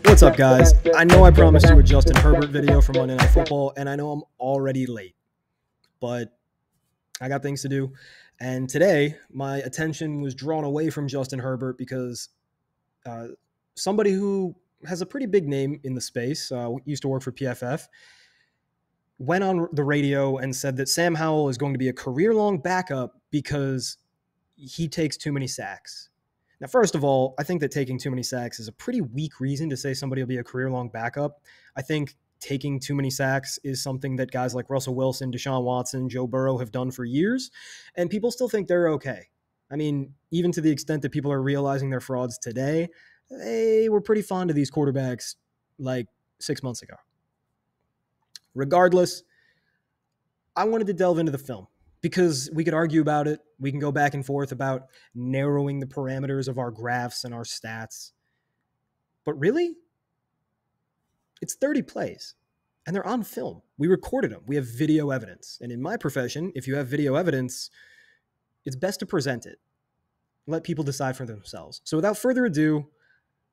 What's up, guys? I know I promised you a Justin Herbert video for Monday Night Football, and I know I'm already late, but I got things to do. And today, my attention was drawn away from Justin Herbert because somebody who has a pretty big name in the space, used to work for PFF, went on the radio and said that Sam Howell is going to be a career-long backup because he takes too many sacks. Now, first of all, I think that taking too many sacks is a pretty weak reason to say somebody will be a career-long backup. I think taking too many sacks is something that guys like Russell Wilson, Deshaun Watson, Joe Burrow have done for years, and people still think they're okay. I mean, even to the extent that people are realizing they're frauds today, they were pretty fond of these quarterbacks like 6 months ago. Regardless, I wanted to delve into the film because we could argue about it. We can go back and forth about narrowing the parameters of our graphs and our stats. But really, it's 30 plays, and they're on film. We recorded them. We have video evidence. And in my profession, if you have video evidence, it's best to present it. Let people decide for themselves. So without further ado,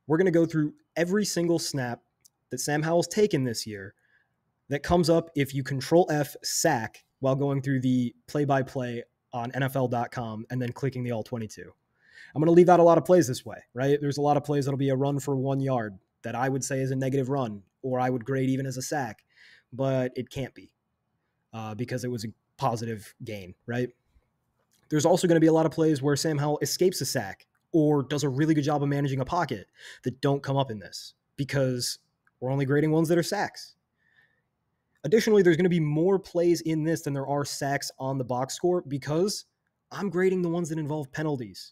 we're going to go through every single snap that Sam Howell's taken this year that comes up if you Control F sack while going through the play-by-play on NFL.com and then clicking the All-22. I'm going to leave out a lot of plays this way, right? There's a lot of plays that'll be a run for 1 yard that I would say is a negative run, or I would grade even as a sack, but it can't be because it was a positive gain, right? There's also going to be a lot of plays where Sam Howell escapes a sack or does a really good job of managing a pocket that don't come up in this because we're only grading ones that are sacks. Additionally, there's going to be more plays in this than there are sacks on the box score because I'm grading the ones that involve penalties.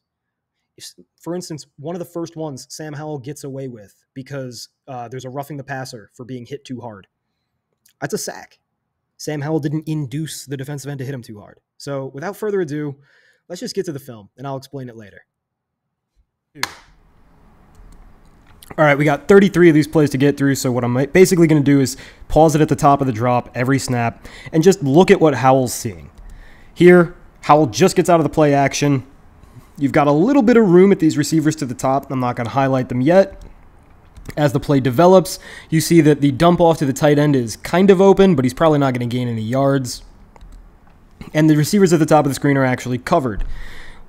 For instance, one of the first ones Sam Howell gets away with because there's a roughing the passer for being hit too hard. That's a sack. Sam Howell didn't induce the defensive end to hit him too hard. So without further ado, let's just get to the film, and I'll explain it later. All right, we got 33 of these plays to get through, so what I'm basically going to do is pause it at the top of the drop every snap and just look at what Howell's seeing. Here, Howell just gets out of the play action. You've got a little bit of room at these receivers to the top. I'm not going to highlight them yet. As the play develops, you see that the dump off to the tight end is kind of open, but he's probably not going to gain any yards. And the receivers at the top of the screen are actually covered.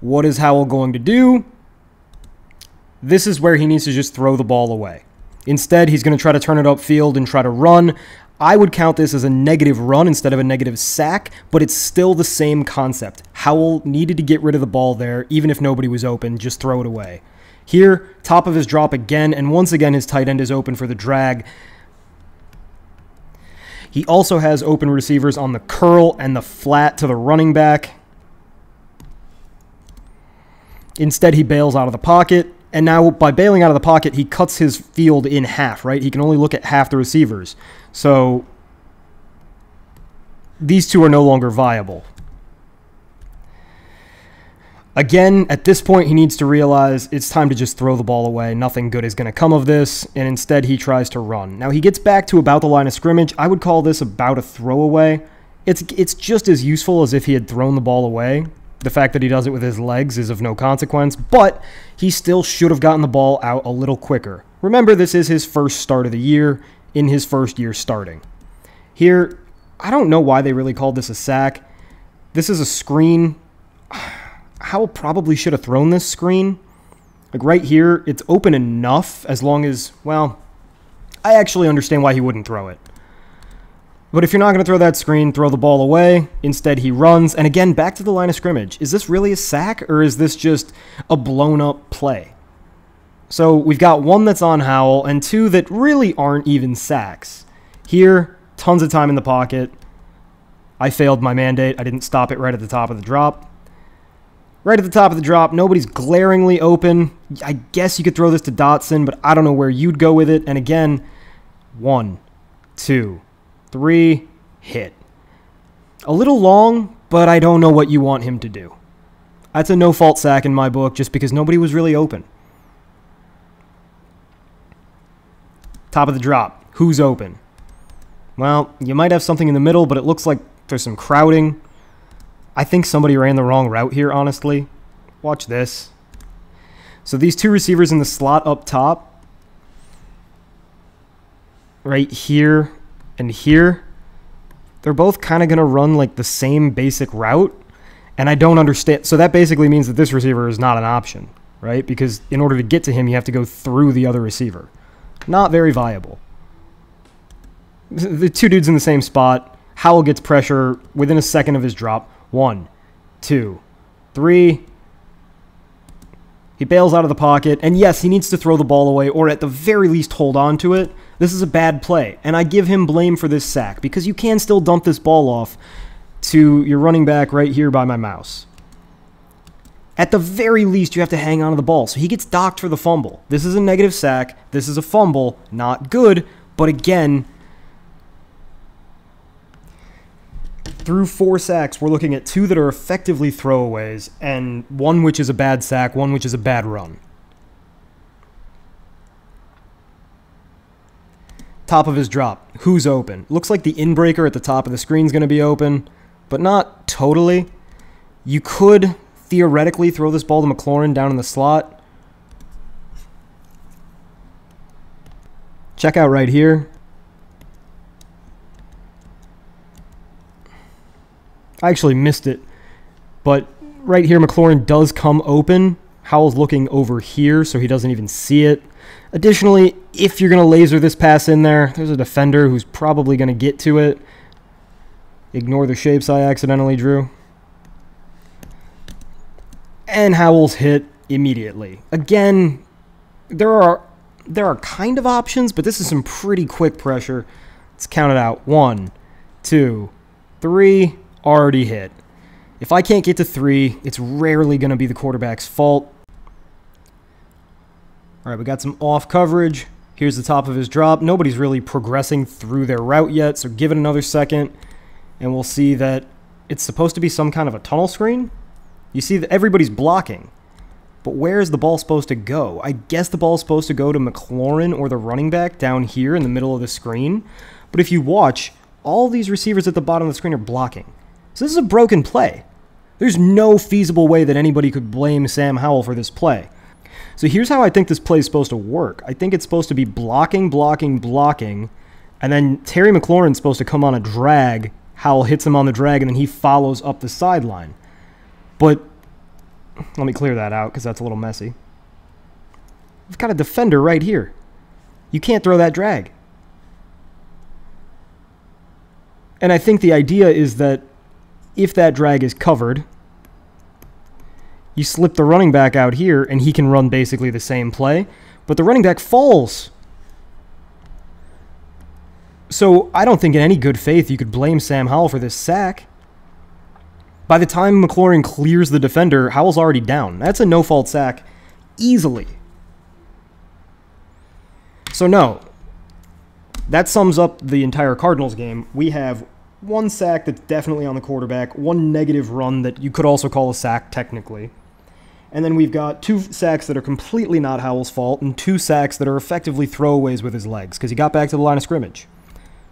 What is Howell going to do? This is where he needs to just throw the ball away. Instead, he's going to try to turn it upfield and try to run. I would count this as a negative run instead of a negative sack, but it's still the same concept. Howell needed to get rid of the ball there, even if nobody was open, just throw it away. Here, top of his drop again, and once again his tight end is open for the drag. He also has open receivers on the curl and the flat to the running back. Instead, he bails out of the pocket. And now, by bailing out of the pocket, he cuts his field in half, right? He can only look at half the receivers. So, these two are no longer viable. Again, at this point, he needs to realize it's time to just throw the ball away. Nothing good is going to come of this, and instead he tries to run. Now, he gets back to about the line of scrimmage. I would call this about a throwaway. It's just as useful as if he had thrown the ball away. The fact that he does it with his legs is of no consequence, but he still should have gotten the ball out a little quicker. Remember, this is his first start of the year, in his first year starting. Here, I don't know why they really called this a sack. This is a screen. Howell probably should have thrown this screen. Like right here, it's open enough as long as, well, I actually understand why he wouldn't throw it. But if you're not going to throw that screen, throw the ball away. Instead, he runs. And again, back to the line of scrimmage. Is this really a sack, or is this just a blown-up play? So we've got one that's on Howell and two that really aren't even sacks. Here, tons of time in the pocket. I failed my mandate. I didn't stop it right at the top of the drop. Right at the top of the drop, nobody's glaringly open. I guess you could throw this to Dotson, but I don't know where you'd go with it. And again, 1, 2, 3, hit. A little long, but I don't know what you want him to do. That's a no-fault sack in my book just because nobody was really open. Top of the drop. Who's open? Well, you might have something in the middle, but it looks like there's some crowding. I think somebody ran the wrong route here, honestly. Watch this. So these two receivers in the slot up top, right here and here, they're both kind of going to run like the same basic route, and I don't understand. So that basically means that this receiver is not an option, right? Because in order to get to him, you have to go through the other receiver. Not very viable. The two dudes in the same spot. Howell gets pressure within a second of his drop. 1, 2, 3. He bails out of the pocket, and yes, he needs to throw the ball away, or at the very least hold on to it. This is a bad play, and I give him blame for this sack, because you can still dump this ball off to your running back right here by my mouse. At the very least, you have to hang on to the ball, so he gets docked for the fumble. This is a negative sack. This is a fumble. Not good, but again, through 4 sacks, we're looking at 2 that are effectively throwaways, and 1 which is a bad sack, 1 which is a bad run. Top of his drop. Who's open? Looks like the inbreaker at the top of the screen is going to be open, but not totally. You could theoretically throw this ball to McLaurin down in the slot. Check out right here. I actually missed it, but right here McLaurin does come open. Howell's looking over here, so he doesn't even see it. Additionally, if you're going to laser this pass in there, there's a defender who's probably going to get to it. Ignore the shapes I accidentally drew. And Howell's hit immediately. Again, there are kind of options, but this is some pretty quick pressure. Let's count it out. 1, 2, 3, already hit. If I can't get to 3, it's rarely going to be the quarterback's fault. All right, we got some off coverage. Here's the top of his drop. Nobody's really progressing through their route yet, so give it another second, and we'll see that it's supposed to be some kind of a tunnel screen. You see that everybody's blocking, but where is the ball supposed to go? I guess the ball's supposed to go to McLaurin or the running back down here in the middle of the screen, but if you watch, all these receivers at the bottom of the screen are blocking. So this is a broken play. There's no feasible way that anybody could blame Sam Howell for this play. So here's how I think this play is supposed to work. I think it's supposed to be blocking, blocking, blocking, and then Terry McLaurin's supposed to come on a drag. Howell hits him on the drag, and then he follows up the sideline. But let me clear that out because that's a little messy. We've got a defender right here. You can't throw that drag. And I think the idea is that if that drag is covered, you slip the running back out here, and he can run basically the same play, but the running back falls. So I don't think in any good faith you could blame Sam Howell for this sack. By the time McLaurin clears the defender, Howell's already down. That's a no-fault sack easily. So no, that sums up the entire Cardinals game. We have 1 sack that's definitely on the quarterback, 1 negative run that you could also call a sack technically. And then we've got 2 sacks that are completely not Howell's fault, and 2 sacks that are effectively throwaways with his legs, because he got back to the line of scrimmage.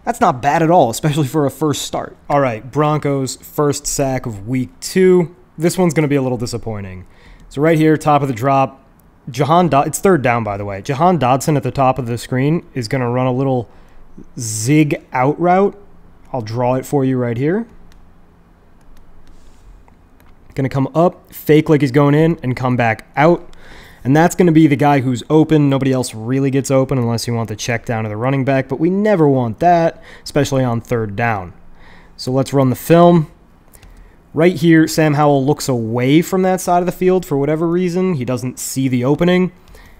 That's not bad at all, especially for a first start. All right, Broncos' first sack of week 2. This one's going to be a little disappointing. So right here, top of the drop, it's 3rd down, by the way. Jahan Dotson at the top of the screen is going to run a little zig out route. I'll draw it for you right here. Going to come up, fake like he's going in, and come back out. And that's going to be the guy who's open. Nobody else really gets open unless you want the check down to the running back, but we never want that, especially on 3rd down. So let's run the film. Right here, Sam Howell looks away from that side of the field for whatever reason. He doesn't see the opening,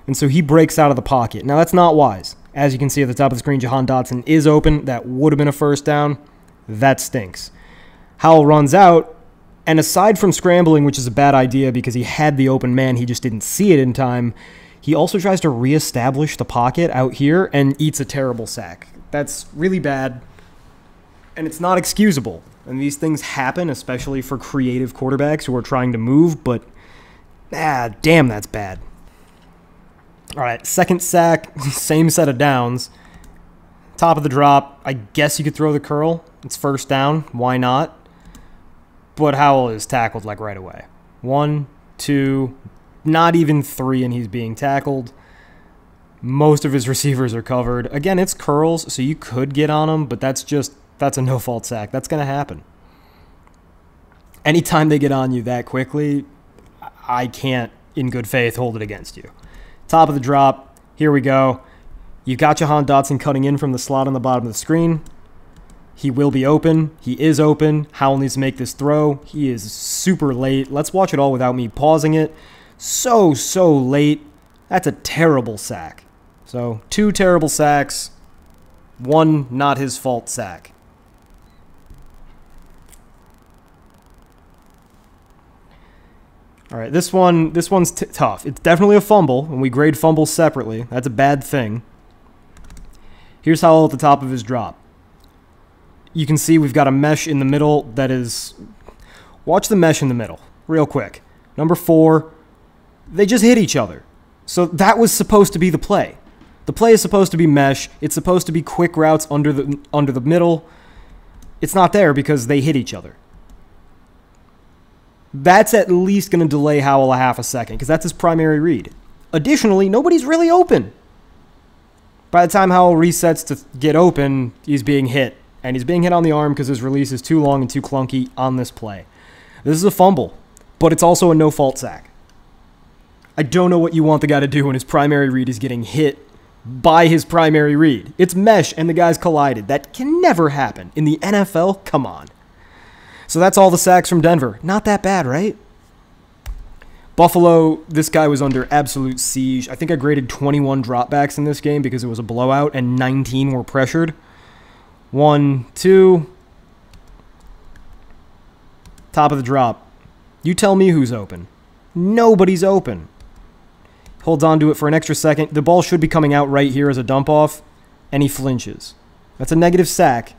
and so he breaks out of the pocket. Now, that's not wise. As you can see at the top of the screen, Jahan Dotson is open. That would have been a first down. That stinks. Howell runs out, and aside from scrambling, which is a bad idea because he had the open man, he just didn't see it in time, he also tries to reestablish the pocket out here and eats a terrible sack. That's really bad, and it's not excusable. And these things happen, especially for creative quarterbacks who are trying to move, but damn, that's bad. All right, 2nd sack, same set of downs. Top of the drop, I guess you could throw the curl. It's 1st down, why not? But Howell is tackled like right away. 1, 2, not even 3, and he's being tackled. Most of his receivers are covered. Again, it's curls, so you could get on him, but that's a no-fault sack. That's going to happen. Anytime they get on you that quickly, I can't, in good faith, hold it against you. Top of the drop. Here we go. You've got Jahan Dotson cutting in from the slot on the bottom of the screen. He will be open. He is open. Howell needs to make this throw. He is super late. Let's watch it all without me pausing it. So late. That's a terrible sack. So 2 terrible sacks. 1 not his fault sack. All right, this one's tough. It's definitely a fumble, and we grade fumbles separately. That's a bad thing. Here's Howell at the top of his drop. You can see we've got a mesh in the middle that is... Watch the mesh in the middle, real quick. Number 4, they just hit each other. So that was supposed to be the play. The play is supposed to be mesh. It's supposed to be quick routes under the middle. It's not there because they hit each other. That's at least going to delay Howell a half a second because that's his primary read. Additionally, nobody's really open. By the time Howell resets to get open, he's being hit. And he's being hit on the arm because his release is too long and too clunky on this play. This is a fumble, but it's also a no-fault sack. I don't know what you want the guy to do when his primary read is getting hit by his primary read. It's mesh and the guys collided. That can never happen. In the NFL, come on. So that's all the sacks from Denver. Not that bad, right? Buffalo, this guy was under absolute siege. I think I graded 21 dropbacks in this game because it was a blowout and 19 were pressured. 1, 2. Top of the drop. You tell me who's open. Nobody's open. Holds on to it for an extra second. The ball should be coming out right here as a dump off, and he flinches. That's a negative sack.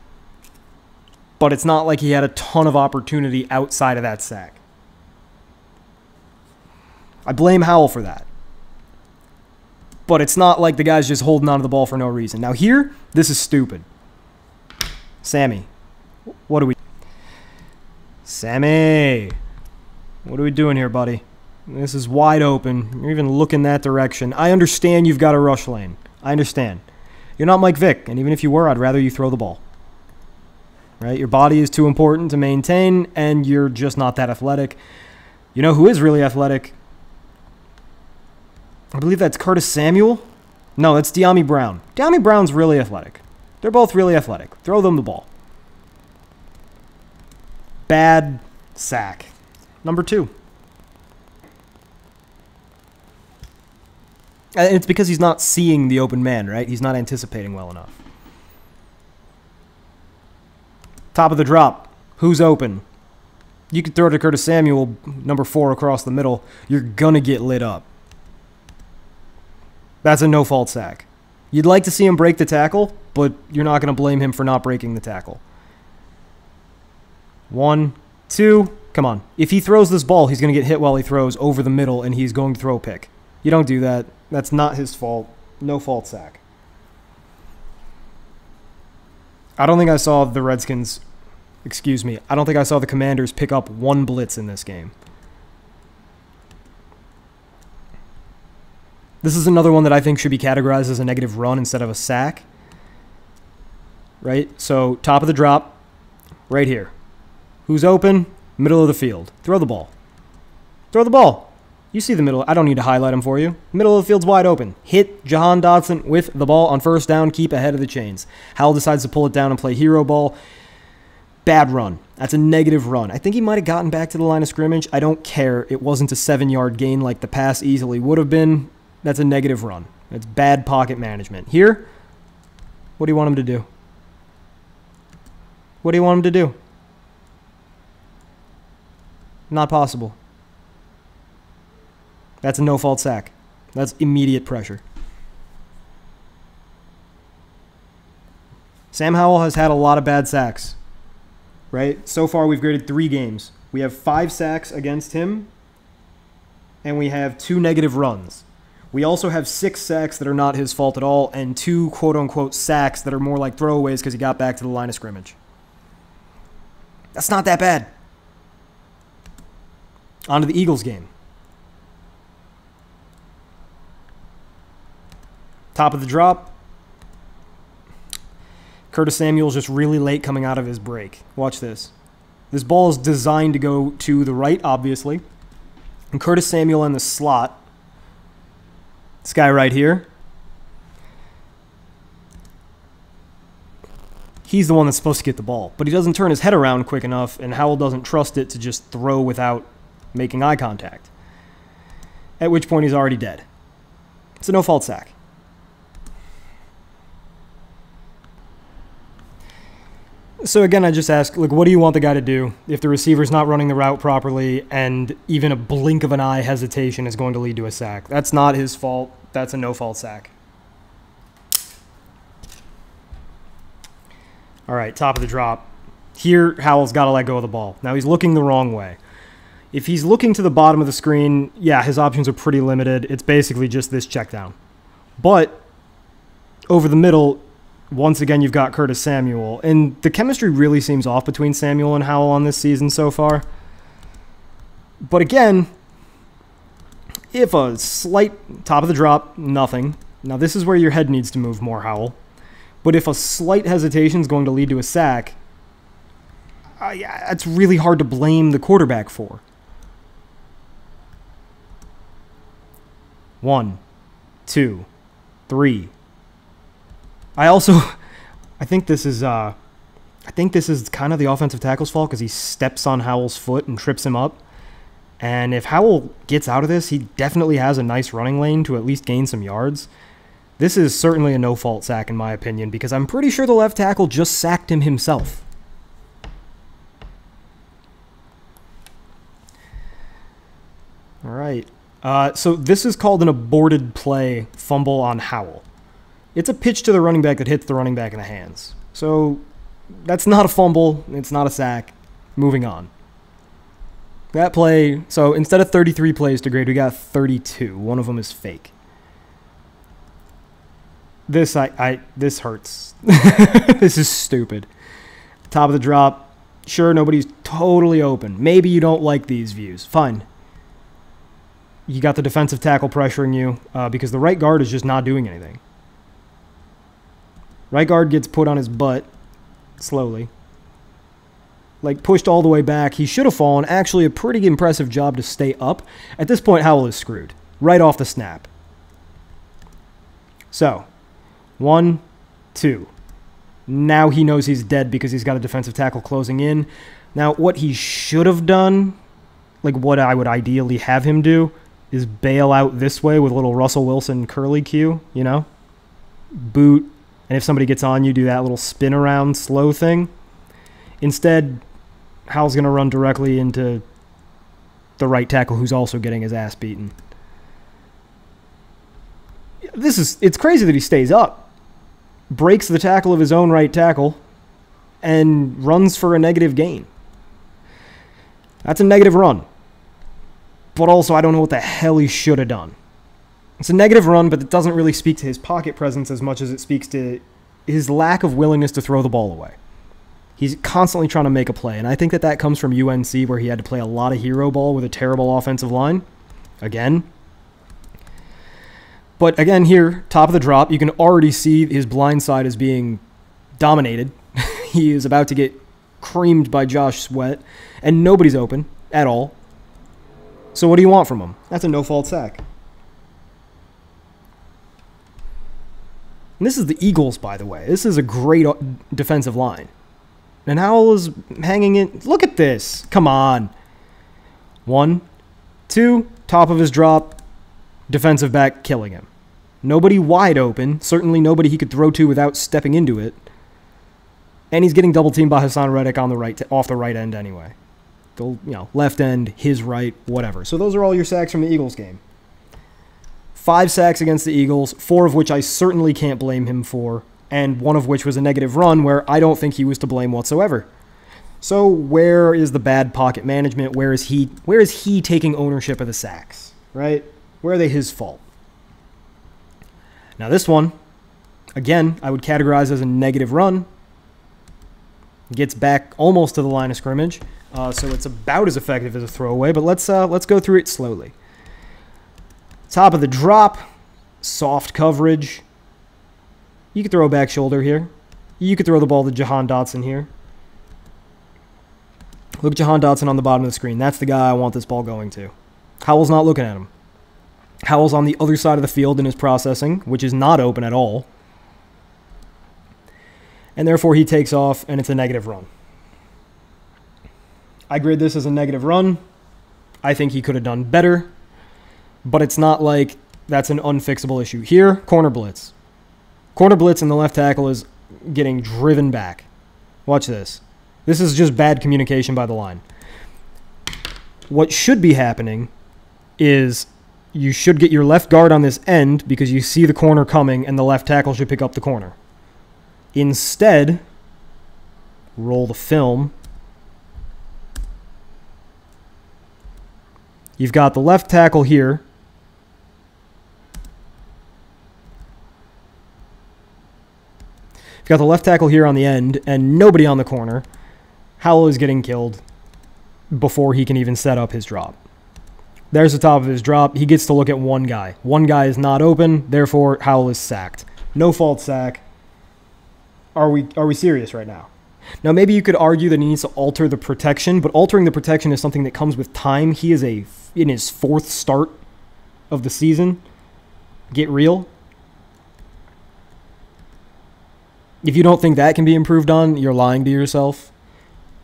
But it's not like he had a ton of opportunity outside of that sack. I blame Howell for that. But it's not like the guy's just holding on to the ball for no reason. Now here, this is stupid. Sammy, what are we... Sammy, what are we doing here, buddy? This is wide open. You're even looking that direction. I understand you've got a rush lane. I understand. You're not Mike Vick, and even if you were, I'd rather you throw the ball. Right? Your body is too important to maintain, and you're just not that athletic. You know who is really athletic? I believe that's Curtis Samuel. No, that's Dyami Brown. Dyami Brown's really athletic. They're both really athletic. Throw them the ball. Bad sack. Number 2. And it's because he's not seeing the open man, right? He's not anticipating well enough. Top of the drop. Who's open? You could throw it to Curtis Samuel, number 4 across the middle. You're going to get lit up. That's a no-fault sack. You'd like to see him break the tackle, but you're not going to blame him for not breaking the tackle. 1, 2. Come on. If he throws this ball, he's going to get hit while he throws over the middle, and he's going to throw a pick. You don't do that. That's not his fault. No-fault sack. I don't think I saw the Redskins... Excuse me. I don't think I saw the Commanders pick up 1 blitz in this game. This is another one that I think should be categorized as a negative run instead of a sack. Right? So, top of the drop. Right here. Who's open? Middle of the field. Throw the ball. Throw the ball. You see the middle. I don't need to highlight them for you. Middle of the field's wide open. Hit Jahan Dotson with the ball on first down. Keep ahead of the chains. Howell decides to pull it down and play hero ball. Bad run. That's a negative run. I think he might have gotten back to the line of scrimmage. I don't care. It wasn't a 7-yard gain like the pass easily would have been. That's a negative run. That's bad pocket management. Here, what do you want him to do? What do you want him to do? Not possible. That's a no-fault sack. That's immediate pressure. Sam Howell has had a lot of bad sacks. Right? So far, we've graded 3 games. We have 5 sacks against him, and we have 2 negative runs. We also have 6 sacks that are not his fault at all, and 2 quote-unquote sacks that are more like throwaways because he got back to the line of scrimmage. That's not that bad. On to the Eagles game. Top of the drop. Curtis Samuel's just really late coming out of his break. Watch this. This ball is designed to go to the right, obviously. And Curtis Samuel in the slot. This guy right here. He's the one that's supposed to get the ball. But he doesn't turn his head around quick enough, and Howell doesn't trust it to just throw without making eye contact. At which point he's already dead. It's a no-fault sack. So again, I just ask, like, what do you want the guy to do if the receiver's not running the route properly and even a blink of an eye hesitation is going to lead to a sack? That's not his fault. That's a no-fault sack. All right, top of the drop. Here, Howell's got to let go of the ball. Now, he's looking the wrong way. If he's looking to the bottom of the screen, yeah, his options are pretty limited. It's basically just this check down. But over the middle, once again, you've got Curtis Samuel. And the chemistry really seems off between Samuel and Howell on this season so far. But again, if a slight top of the drop, nothing. Now, this is where your head needs to move more, Howell. But if a slight hesitation is going to lead to a sack, it's really hard to blame the quarterback for. 1, 2, 3. I think this is kind of the offensive tackle's fault because he steps on Howell's foot and trips him up. And if Howell gets out of this, he definitely has a nice running lane to at least gain some yards. This is certainly a no-fault sack in my opinion because I'm pretty sure the left tackle just sacked him himself. All right. So this is called an aborted play fumble on Howell. It's a pitch to the running back that hits the running back in the hands. So that's not a fumble. It's not a sack. Moving on. That play, so instead of 33 plays to grade, we got 32. One of them is fake. This hurts. This is stupid. Top of the drop. Sure, nobody's totally open. Maybe you don't like these views. Fine. You got the defensive tackle pressuring you because the right guard is just not doing anything. Right guard gets put on his butt slowly. Like pushed all the way back. He should have fallen. Actually, a pretty impressive job to stay up. At this point, Howell is screwed. Right off the snap. So, 1, 2. Now he knows he's dead because he's got a defensive tackle closing in. Now, what he should have done, like what I would ideally have him do, is bail out this way with a little Russell Wilson curly cue, you know? Boot. And if somebody gets on you, do that little spin around slow thing. Instead, Howell's going to run directly into the right tackle who's also getting his ass beaten. It's crazy that he stays up. Breaks the tackle of his own right tackle and runs for a negative gain. That's a negative run. But also, I don't know what the hell he should have done. It's a negative run, but it doesn't really speak to his pocket presence as much as it speaks to his lack of willingness to throw the ball away. He's constantly trying to make a play, and I think that comes from UNC, where he had to play a lot of hero ball with a terrible offensive line. Again. But again, here, top of the drop, you can already see his blind side is being dominated. He is about to get creamed by Josh Sweat, and nobody's open at all. So what do you want from him? That's a no-fault sack. And this is the Eagles, by the way. This is a great defensive line. And Howell is hanging in. Look at this. Come on. 1, 2, top of his drop, defensive back killing him. Nobody wide open. Certainly nobody he could throw to without stepping into it. And he's getting double teamed by Hassan Reddick on the right, off the right end anyway. Left end, his right, whatever. So those are all your sacks from the Eagles game. 5 sacks against the Eagles, 4 of which I certainly can't blame him for, and 1 of which was a negative run where I don't think he was to blame whatsoever. So where is the bad pocket management? Where is he taking ownership of the sacks, right? Where are they his fault? Now this one, again, I would categorize as a negative run. Gets back almost to the line of scrimmage, so it's about as effective as a throwaway, but let's go through it slowly. Top of the drop, soft coverage. You could throw a back shoulder here. You could throw the ball to Jahan Dotson here. Look at Jahan Dotson on the bottom of the screen. That's the guy I want this ball going to. Howell's not looking at him. Howell's on the other side of the field in his processing, which is not open at all. And therefore he takes off, and it's a negative run. I grade this as a negative run. I think he could have done better, but it's not like that's an unfixable issue. Here, corner blitz. Corner blitz and the left tackle is getting driven back. Watch this. This is just bad communication by the line. What should be happening is you should get your left guard on this end because you see the corner coming and the left tackle should pick up the corner. Instead, roll the film. You've got the left tackle here. You've got the left tackle here on the end and nobody on the corner. Howell is getting killed before he can even set up his drop. There's the top of his drop. He gets to look at one guy. One guy is not open, therefore Howell is sacked. No fault sack. Are we serious right now? Now maybe you could argue that he needs to alter the protection, but altering the protection is something that comes with time. He is in his 4th start of the season. Get real. If you don't think that can be improved on, you're lying to yourself.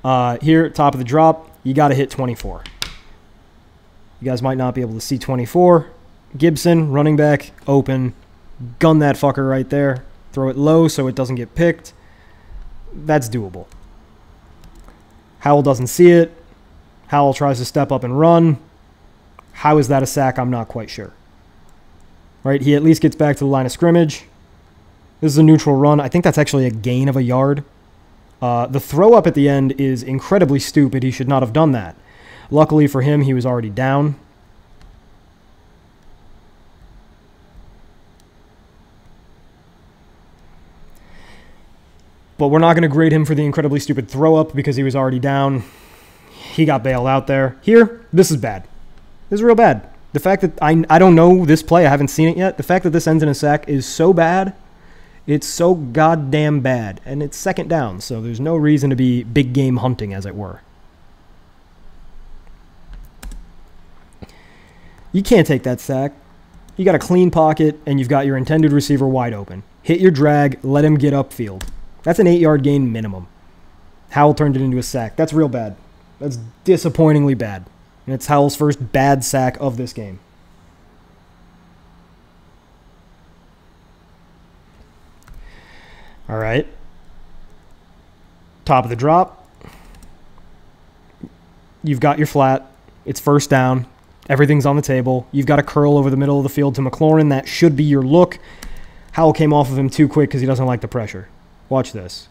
Here, top of the drop, you got to hit 24. You guys might not be able to see 24. Gibson, running back, open. Gun that fucker right there. Throw it low so it doesn't get picked. That's doable. Howell doesn't see it. Howell tries to step up and run. How is that a sack? I'm not quite sure. Right, he at least gets back to the line of scrimmage. This is a neutral run. I think that's actually a gain of a yard. The throw up at the end is incredibly stupid. He should not have done that. Luckily for him, he was already down. But we're not going to grade him for the incredibly stupid throw up because he was already down. He got bailed out there. Here, this is bad. This is real bad. The fact that I don't know this play, I haven't seen it yet. The fact that this ends in a sack is so bad. It's so goddamn bad. And it's second down, so there's no reason to be big game hunting, as it were. You can't take that sack. You got a clean pocket, and you've got your intended receiver wide open. Hit your drag, let him get upfield. That's an 8-yard gain minimum. Howell turned it into a sack. That's real bad. That's disappointingly bad. And it's Howell's first bad sack of this game. All right. Top of the drop. You've got your flat. It's first down. Everything's on the table. You've got a curl over the middle of the field to McLaurin. That should be your look. Howell came off of him too quick because he doesn't like the pressure. Watch this.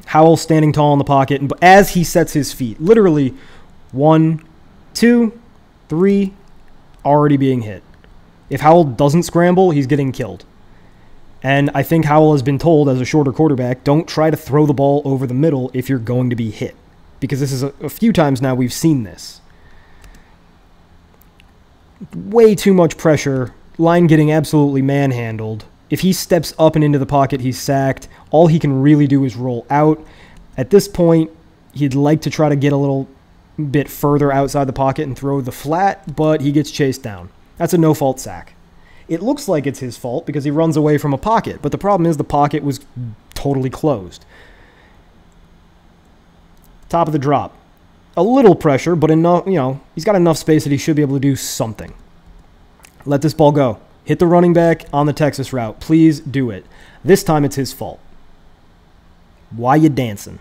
Howell standing tall in the pocket, and as he sets his feet, literally 1, 2, 3, already being hit. If Howell doesn't scramble, he's getting killed. And I think Howell has been told as a shorter quarterback, don't try to throw the ball over the middle if you're going to be hit. Because this is a few times now we've seen this. Way too much pressure. Line getting absolutely manhandled. If he steps up and into the pocket, he's sacked. All he can really do is roll out. At this point, he'd like to try to get a little bit further outside the pocket and throw the flat, but he gets chased down. That's a no-fault sack. It looks like it's his fault because he runs away from a pocket, but the problem is the pocket was totally closed. Top of the drop. A little pressure, but enough, he's got enough space that he should be able to do something. Let this ball go. Hit the running back on the Texas route. Please do it. This time it's his fault. Why you dancing?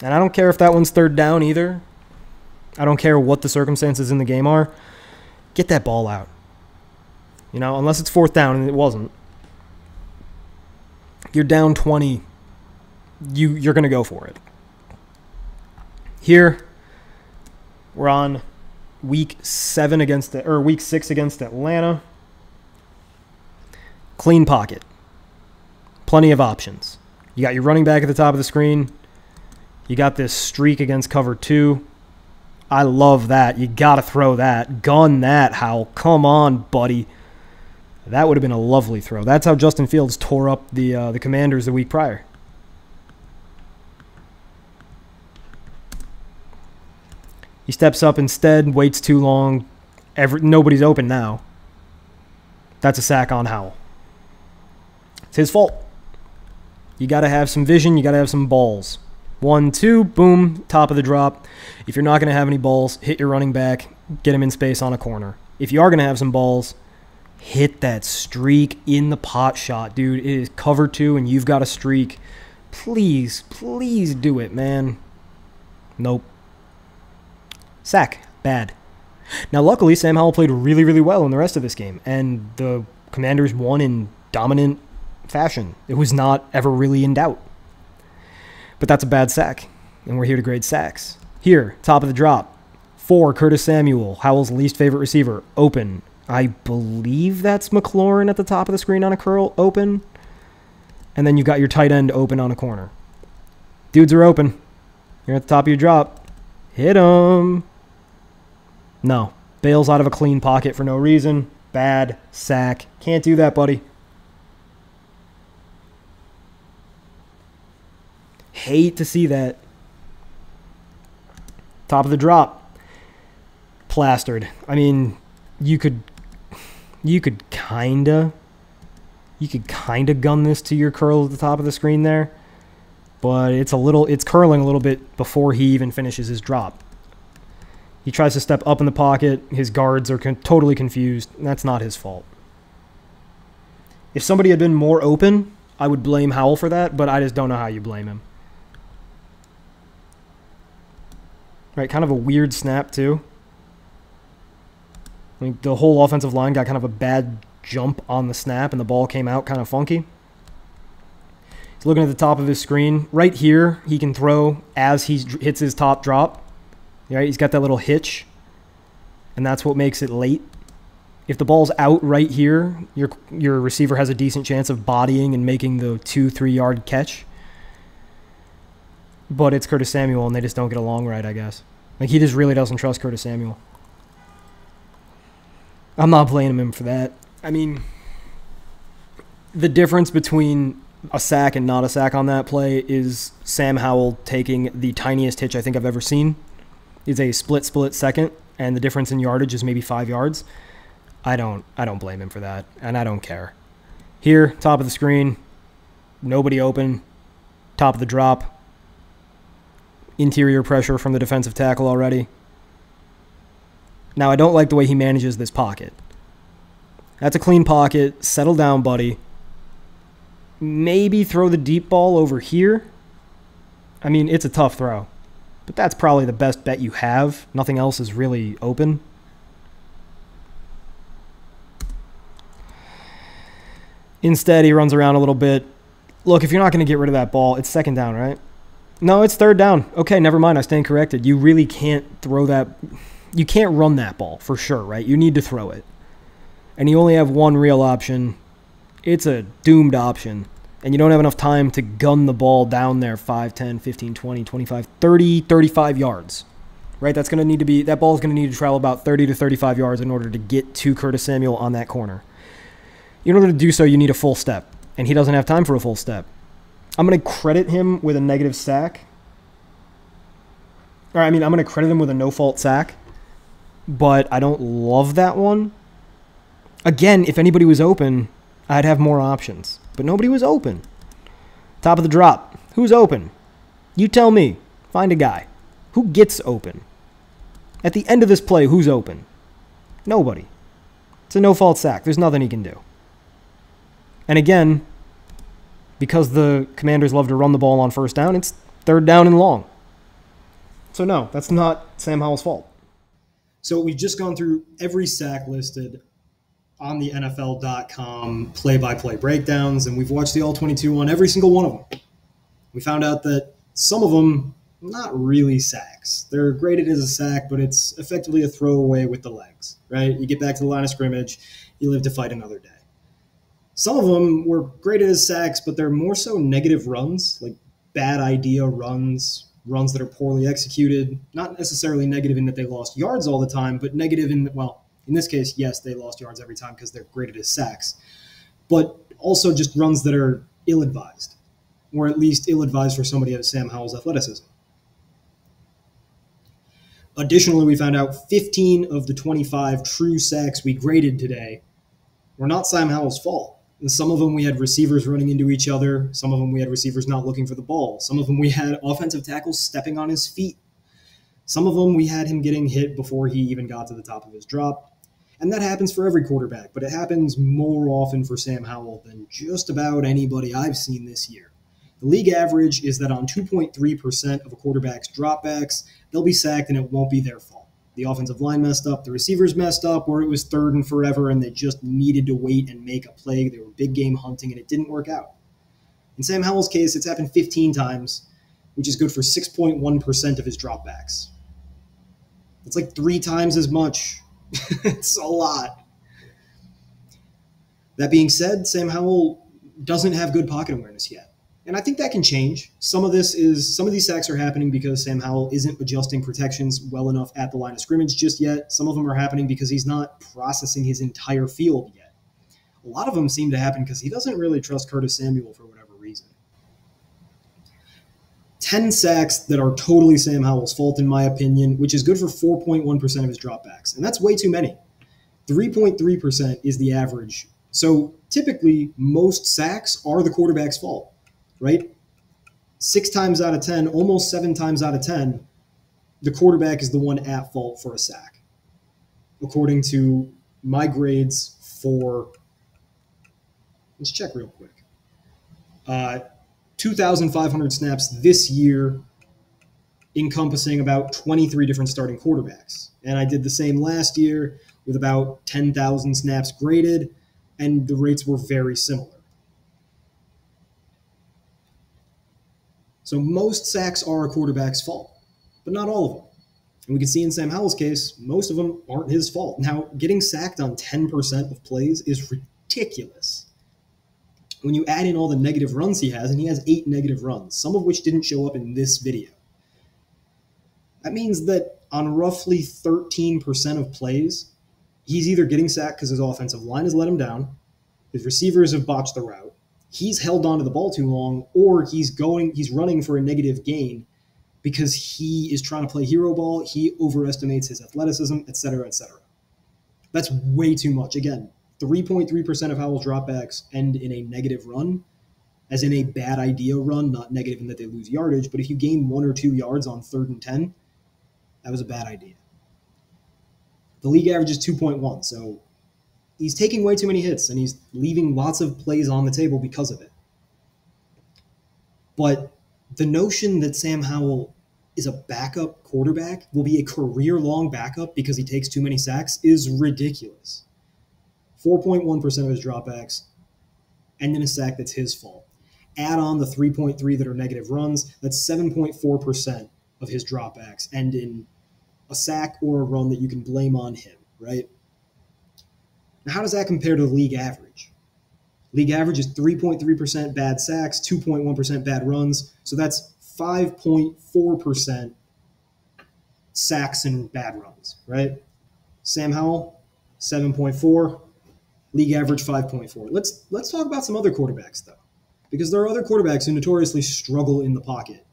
And I don't care if that one's third down either. I don't care what the circumstances in the game are. Get that ball out. Unless it's fourth down, and it wasn't. You're down 20. You're going to go for it. Here, we're on week 6 against Atlanta. Clean pocket. Plenty of options. You got your running back at the top of the screen. You got this streak against cover 2. I love that. You got to throw that. Gun that, Howell. Come on, buddy. That would have been a lovely throw. That's how Justin Fields tore up the Commanders the week prior. He steps up instead, waits too long. Nobody's open now. That's a sack on Howell. It's his fault. You got to have some vision. You got to have some balls. 1, 2, boom, top of the drop. If you're not going to have any balls, hit your running back, get him in space on a corner. If you are going to have some balls, hit that streak in the pot shot, dude. It is cover 2 and you've got a streak. Please, please do it, man. Nope. Sack. Bad. Now, luckily, Sam Howell played really, really well in the rest of this game, and the Commanders won in dominant fashion. It was not ever really in doubt. But that's a bad sack, and we're here to grade sacks. Here, top of the drop. 4, Curtis Samuel, Howell's least favorite receiver, open. I believe that's McLaurin at the top of the screen on a curl, open. And then you've got your tight end open on a corner. Dudes are open. You're at the top of your drop. Hit him. No. Bails out of a clean pocket for no reason. Bad sack. Can't do that, buddy. Hate to see that. Top of the drop. Plastered. I mean, you could kinda gun this to your curl at the top of the screen there, but it's curling a little bit before he even finishes his drop. He tries to step up in the pocket. His guards are totally confused. That's not his fault. If somebody had been more open, I would blame Howell for that, but I just don't know how you blame him. Right, kind of a weird snap, too. I mean, the whole offensive line got kind of a bad jump on the snap, and the ball came out kind of funky. He's looking at the top of his screen. Right here, he can throw as he hits his top drop. Right, he's got that little hitch, and that's what makes it late. If the ball's out right here, your receiver has a decent chance of bodying and making the 2-3 yard catch. But it's Curtis Samuel, and they just don't get along right, I guess. Like, he just really doesn't trust Curtis Samuel. I'm not blaming him for that. I mean, the difference between a sack and not a sack on that play is Sam Howell taking the tiniest hitch I think I've ever seen. It's a split second, and the difference in yardage is maybe 5 yards. I don't blame him for that, and I don't care. Here, top of the screen, nobody open, top of the drop, interior pressure from the defensive tackle already. Now, I don't like the way he manages this pocket. That's a clean pocket. Settle down, buddy. Maybe throw the deep ball over here. I mean, it's a tough throw, but that's probably the best bet you have. Nothing else is really open. Instead, he runs around a little bit. Look, if you're not going to get rid of that ball, it's second down, right? No, it's third down. Okay, never mind. I stand corrected. You really can't throw that. You can't run that ball for sure, right? You need to throw it. And you only have one real option. It's a doomed option. And you don't have enough time to gun the ball down there 5, 10, 15, 20, 25, 30, 35 yards. Right? That's going to need to be, that ball is going to need to travel about 30 to 35 yards in order to get to Curtis Samuel on that corner. In order to do so, you need a full step. And he doesn't have time for a full step. I'm going to credit him with a negative sack. Or, I mean, I'm going to credit him with a no-fault sack. But I don't love that one. Again, if anybody was open, I'd have more options. But nobody was open. Top of the drop. Who's open? You tell me. Find a guy. Who gets open? At the end of this play, who's open? Nobody. It's a no-fault sack. There's nothing he can do. And again, because the Commanders love to run the ball on first down, it's third down and long. So no, that's not Sam Howell's fault. So we've just gone through every sack listed on the NFL.com play-by-play breakdowns, and we've watched the All-22 on every single one of them. We found out that some of them, not really sacks. They're graded as a sack, but it's effectively a throwaway with the legs, right? You get back to the line of scrimmage, you live to fight another day. Some of them were graded as sacks, but they're more so negative runs, like bad idea runs, runs that are poorly executed. Not necessarily negative in that they lost yards all the time, but negative in that, well, In this case, yes, they lost yards every time because they're graded as sacks, but also just runs that are ill-advised, or at least ill-advised for somebody of Sam Howell's athleticism. Additionally, we found out 15 of the 25 true sacks we graded today were not Sam Howell's fault. And some of them we had receivers running into each other. Some of them we had receivers not looking for the ball. Some of them we had offensive tackles stepping on his feet. Some of them we had him getting hit before he even got to the top of his drop. And that happens for every quarterback, but it happens more often for Sam Howell than just about anybody I've seen this year. The league average is that on 2.3% of a quarterback's dropbacks, they'll be sacked and it won't be their fault. The offensive line messed up, the receivers messed up, or it was third and forever and they just needed to wait and make a play. They were big game hunting and it didn't work out. In Sam Howell's case, it's happened 15 times, which is good for 6.1% of his dropbacks. It's like 3 times as much. It's a lot. That being said, Sam Howell doesn't have good pocket awareness yet. And I think that can change. Some of these sacks are happening because Sam Howell isn't adjusting protections well enough at the line of scrimmage just yet. Some of them are happening because he's not processing his entire field yet. A lot of them seem to happen because he doesn't really trust Curtis Samuel for whatever reason. 10 sacks that are totally Sam Howell's fault, in my opinion, which is good for 4.1% of his dropbacks. And that's way too many. 3.3% is the average. So typically, most sacks are the quarterback's fault, right? 6 times out of 10, almost 7 times out of 10, the quarterback is the one at fault for a sack, according to my grades for, let's check real quick, 2,500 snaps this year, encompassing about 23 different starting quarterbacks. And I did the same last year with about 10,000 snaps graded, and the rates were very similar. So most sacks are a quarterback's fault, but not all of them. And we can see in Sam Howell's case, most of them aren't his fault. Now, getting sacked on 10% of plays is ridiculous. When you add in all the negative runs he has, and he has 8 negative runs, some of which didn't show up in this video. That means that on roughly 13% of plays, he's either getting sacked because his offensive line has let him down, his receivers have botched the route, he's held onto the ball too long, or he's running for a negative gain because he is trying to play hero ball, he overestimates his athleticism, etc., etc. That's way too much. Again, 3.3% of Howell's dropbacks end in a negative run, as in a bad idea run, not negative in that they lose yardage, but if you gain 1 or 2 yards on 3rd and 10, that was a bad idea. The league average is 2.1, so he's taking way too many hits, and he's leaving lots of plays on the table because of it. But the notion that Sam Howell is a backup quarterback, will be a career-long backup because he takes too many sacks, is ridiculous. 4.1% of his dropbacks, and in a sack that's his fault. Add on the 3.3 that are negative runs, that's 7.4% of his dropbacks, and in a sack or a run that you can blame on him, right? Now, how does that compare to the league average? League average is 3.3% bad sacks, 2.1% bad runs, so that's 5.4% sacks and bad runs, right? Sam Howell, 7.4. League average 5.4. Let's talk about some other quarterbacks, though, because there are other quarterbacks who notoriously struggle in the pocket.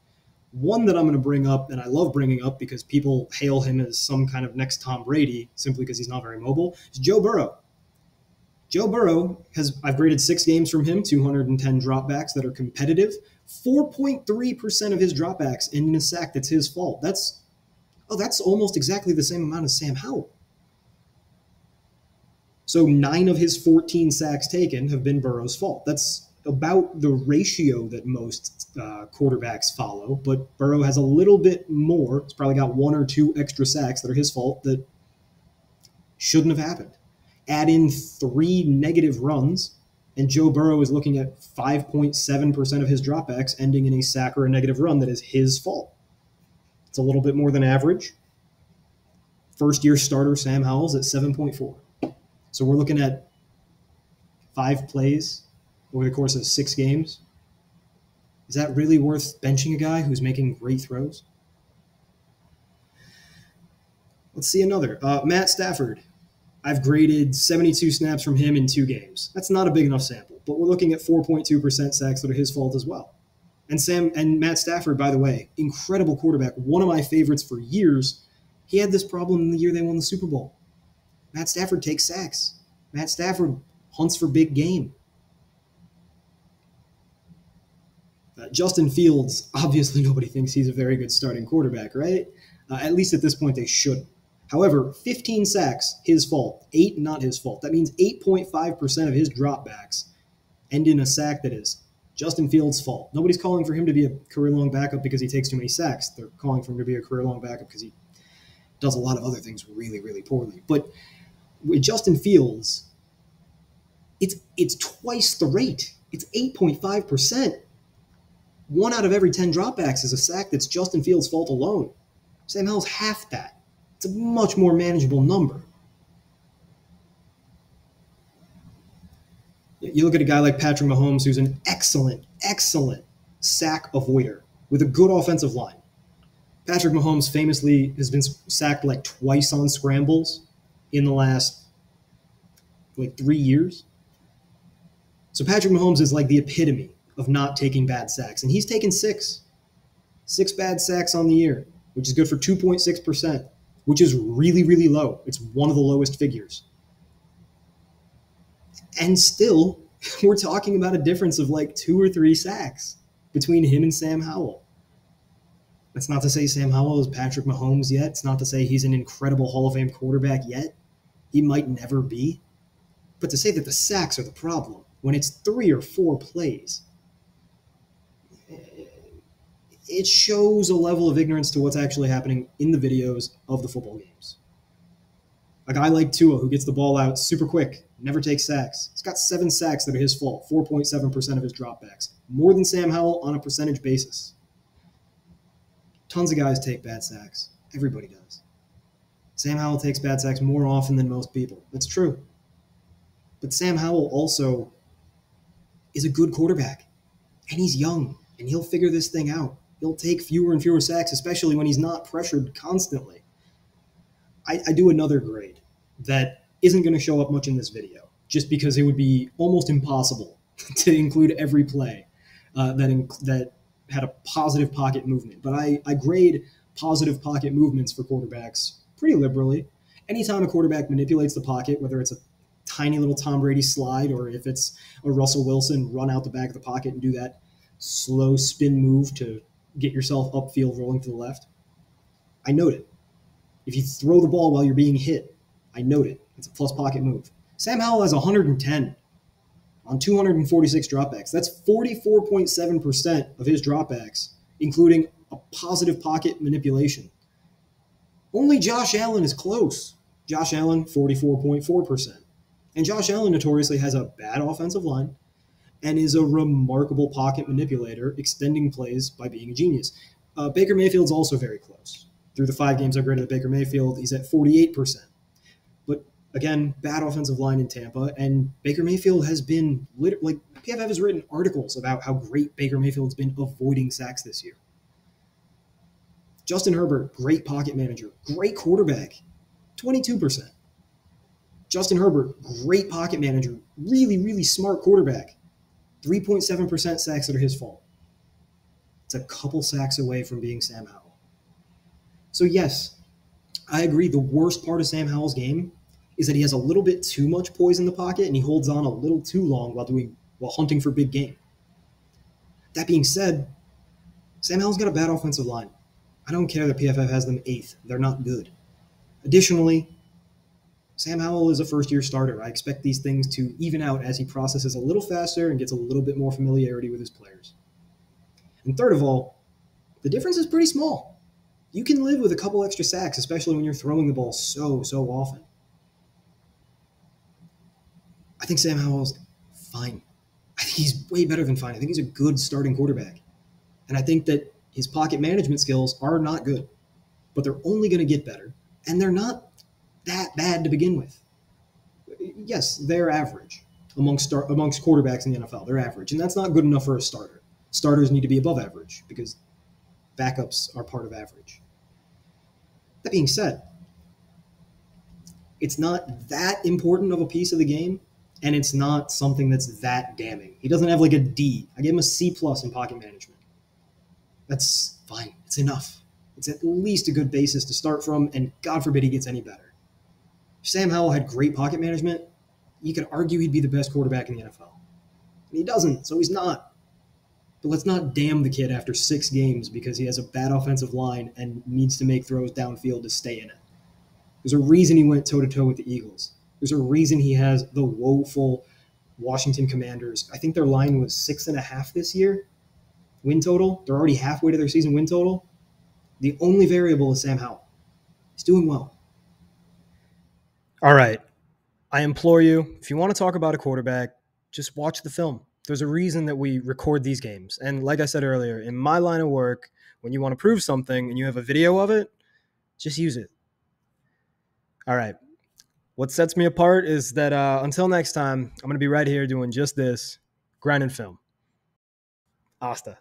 One that I'm going to bring up, and I love bringing up because people hail him as some kind of next Tom Brady simply because he's not very mobile, is Joe Burrow. Joe Burrow I've graded 6 games from him, 210 dropbacks that are competitive. 4.3% of his dropbacks end in a sack that's his fault. That's almost exactly the same amount as Sam Howell. So 9 of his 14 sacks taken have been Burrow's fault. That's about the ratio that most quarterbacks follow, but Burrow has a little bit more. He's probably got 1 or 2 extra sacks that are his fault that shouldn't have happened. Add in 3 negative runs, and Joe Burrow is looking at 5.7% of his dropbacks ending in a sack or a negative run that is his fault. It's a little bit more than average. First-year starter Sam Howell's at 7.4. So we're looking at 5 plays over the course of 6 games. Is that really worth benching a guy who's making great throws? Let's see another. Matt Stafford. I've graded 72 snaps from him in 2 games. That's not a big enough sample, but we're looking at 4.2% sacks that are his fault as well. And Matt Stafford, by the way, incredible quarterback, one of my favorites for years. He had this problem in the year they won the Super Bowl. Matt Stafford takes sacks. Matt Stafford hunts for big game. Justin Fields, obviously nobody thinks he's a very good starting quarterback, right? At least at this point they shouldn't. However, 15 sacks, his fault. 8 not his fault. That means 8.5% of his dropbacks end in a sack that is Justin Fields' fault. Nobody's calling for him to be a career-long backup because he takes too many sacks. They're calling for him to be a career-long backup because he does a lot of other things really, really poorly. But with Justin Fields, it's twice the rate. It's 8.5%. 1 out of every 10 dropbacks is a sack that's Justin Fields' fault alone. Sam Howell's half that. It's a much more manageable number. You look at a guy like Patrick Mahomes, who's an excellent, excellent sack avoider with a good offensive line. Patrick Mahomes famously has been sacked like twice on scrambles in the last 3 years. So Patrick Mahomes is like the epitome of not taking bad sacks, and he's taken 6 bad sacks on the year, which is good for 2.6%, which is really, really low. It's one of the lowest figures. And still, we're talking about a difference of 2 or 3 sacks between him and Sam Howell. That's not to say Sam Howell is Patrick Mahomes yet. It's not to say he's an incredible Hall of Fame quarterback yet. He might never be. But to say that the sacks are the problem when it's 3 or 4 plays, it shows a level of ignorance to what's actually happening in the videos of the football games. A guy like Tua, who gets the ball out super quick, never takes sacks. He's got 7 sacks that are his fault, 4.7% of his dropbacks. More than Sam Howell on a percentage basis. Tons of guys take bad sacks. Everybody does. Sam Howell takes bad sacks more often than most people. That's true. But Sam Howell also is a good quarterback. And he's young. And he'll figure this thing out. He'll take fewer and fewer sacks, especially when he's not pressured constantly. I do another grade that isn't going to show up much in this video, just because it would be almost impossible to include every play that had a positive pocket movement. But I grade positive pocket movements for quarterbacks pretty liberally. Anytime a quarterback manipulates the pocket, whether it's a tiny little Tom Brady slide or if it's a Russell Wilson run out the back of the pocket and do that slow spin move to get yourself upfield rolling to the left, I note it. If you throw the ball while you're being hit, I note it. It's a plus pocket move. Sam Howell has 110 on 246 dropbacks. That's 44.7% of his dropbacks, including a positive pocket manipulation. Only Josh Allen is close. Josh Allen, 44.4%. And Josh Allen notoriously has a bad offensive line and is a remarkable pocket manipulator, extending plays by being a genius. Baker Mayfield's also very close. Through the 5 games I've graded Baker Mayfield, he's at 48%. But again, bad offensive line in Tampa, and Baker Mayfield has been, PFF has written articles about how great Baker Mayfield's been avoiding sacks this year. Justin Herbert, great pocket manager, great quarterback, 22%. Justin Herbert, great pocket manager, really, really smart quarterback, 3.7% sacks that are his fault. It's a couple sacks away from being Sam Howell. So yes, I agree. The worst part of Sam Howell's game is that he has a little bit too much poise in the pocket and he holds on a little too long while hunting for big game. That being said, Sam Howell's got a bad offensive line. I don't care that PFF has them 8th. They're not good. Additionally, Sam Howell is a first-year starter. I expect these things to even out as he processes a little faster and gets a little bit more familiarity with his players. And third of all, the difference is pretty small. You can live with a couple extra sacks, especially when you're throwing the ball so often. I think Sam Howell's fine. I think he's way better than fine. I think he's a good starting quarterback. And I think that his pocket management skills are not good, but they're only going to get better. And they're not that bad to begin with. Yes, they're average amongst quarterbacks in the NFL. They're average, and that's not good enough for a starter. Starters need to be above average because backups are part of average. That being said, It's not that important of a piece of the game, and it's not something that's that damning. He doesn't have like a D. I gave him a C plus in pocket management. That's fine. It's enough. It's at least a good basis to start from, and God forbid he gets any better. If Sam Howell had great pocket management, you could argue he'd be the best quarterback in the NFL. And he doesn't, so he's not. But let's not damn the kid after 6 games because he has a bad offensive line and needs to make throws downfield to stay in it. There's a reason he went toe-to-toe with the Eagles. There's a reason he has the woeful Washington Commanders. I think their line was 6.5 this year, win total. They're already halfway to their season win total. The only variable is Sam Howell. He's doing well. All right. I implore you, if you want to talk about a quarterback, just watch the film. There's a reason that we record these games. And like I said earlier, in my line of work, when you want to prove something and you have a video of it, just use it. All right. What sets me apart is that until next time, I'm going to be right here doing just this, grinding film. Hasta.